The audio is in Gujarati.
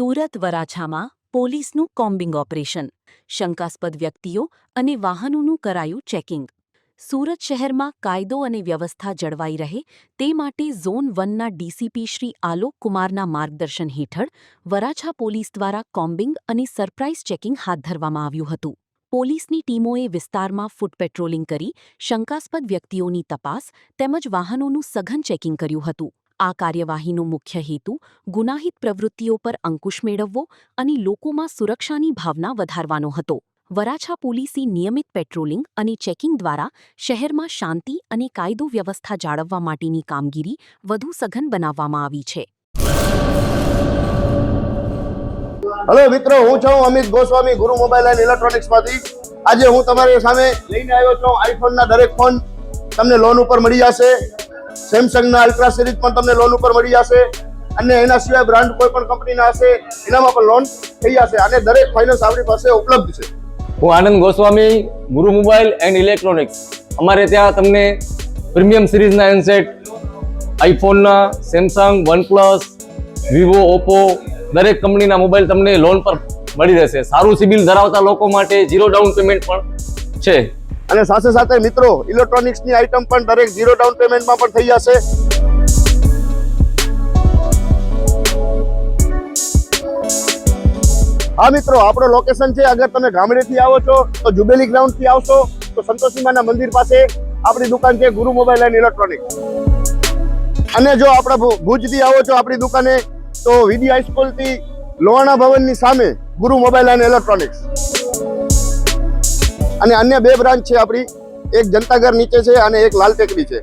સુરત વરાછામાં પોલીસનું કોમ્બિંગ ઓપરેશન, શંકાસ્પદ વ્યક્તિઓ અને વાહનોનું કરાયું ચેકિંગ. સુરત શહેરમાં કાયદો અને વ્યવસ્થા જળવાઈ રહે તે માટે ઝોન 1ના ડીસીપી શ્રી આલોક કુમારના માર્ગદર્શન હેઠળ વરાછા પોલીસ દ્વારા કોમ્બિંગ અને સરપ્રાઇઝ ચેકિંગ હાથ ધરવામાં આવ્યું હતું. પોલીસની ટીમોએ વિસ્તારમાં ફૂટ પેટ્રોલિંગ કરી શંકાસ્પદ વ્યક્તિઓની તપાસ તેમજ વાહનોનું સઘન ચેકિંગ કર્યું હતું. આ કાર્યવાહીનો મુખ્ય હેતુ ગુનાહિત પ્રવૃત્તિઓ પર અંકુશ મેળવવો અને લોકોમાં સુરક્ષાની ભાવના વધારવાનો હતો. વરાછા પોલીસે નિયમિત પેટ્રોલિંગ અને ચેકિંગ દ્વારા શહેરમાં શાંતિ અને કાયદો વ્યવસ્થા જાળવવા માટેની કામગીરી વધુ સઘન બનાવવામાં આવી છે. હેલો મિત્રો, હું છું અમિત ગોસ્વામી, ગુરુ મોબાઈલ એન્ડ ઇલેક્ટ્રોનિક્સમાંથી. આજે હું તમારી સામે લઈને આવ્યો છું આઈફોનના દરેક ફોન તમને લોન ઉપર મળી જશે. સેમસંગના અલ્ટ્રા સિરીઝ પણ તમને લોન ઉપર મળી જશે અને એના સિવાય બ્રાન્ડ કોઈ પણ કંપનીના હશે એનામાં પણ લોન થઈ જશે અને દરેક ફાઇનાન્સ આપણી પાસે ઉપલબ્ધ છે. હું આનંદ ગોસ્વામી, ગુરુ મોબાઈલ એન્ડ ઇલેક્ટ્રોનિક્સ. અમારે ત્યાં તમને પ્રીમિયમ સિરીઝના હેન્ડસેટ, આઈફોનના, સેમસંગ, વનપ્લસ, વિવો, ઓપ્પો દરેક કંપનીના મોબાઈલ તમને લોન પર મળી રહેશે. સારું સિબિલ ધરાવતા લોકો માટે 0 ડાઉન પેમેન્ટ પણ છે. અને સાથે સાથે મિત્રો ઇલેક્ટ્રોનિક્સની આઇટમ પણ દરેક 0 ડાઉન પેમેન્ટમાં પણ થઈ જશે. હા મિત્રો, આપણો લોકેશન છે, અગર તમે ગામડેથી આવો છો તો જુબેલી ગ્રાઉન્ડથી આવશો તો સંતોષીમાના મંદિર પાસે આપણી દુકાન છે ગુરુ મોબાઈલ એન્ડ ઇલેક્ટ્રોનિક્સ. અને જો આપણે ભુજથી આવો છો આપણી દુકાને તો વીડી હાઈસ્કૂલથી લોહાણા ભવનની સામે ગુરુ મોબાઈલ એન્ડ ઇલેક્ટ્રોનિક્સ. અને અન્ય 2 બ્રાન્ચ છે આપણી, એક જનતાગર નીચે છે અને એક લાલ ટેકરી છે.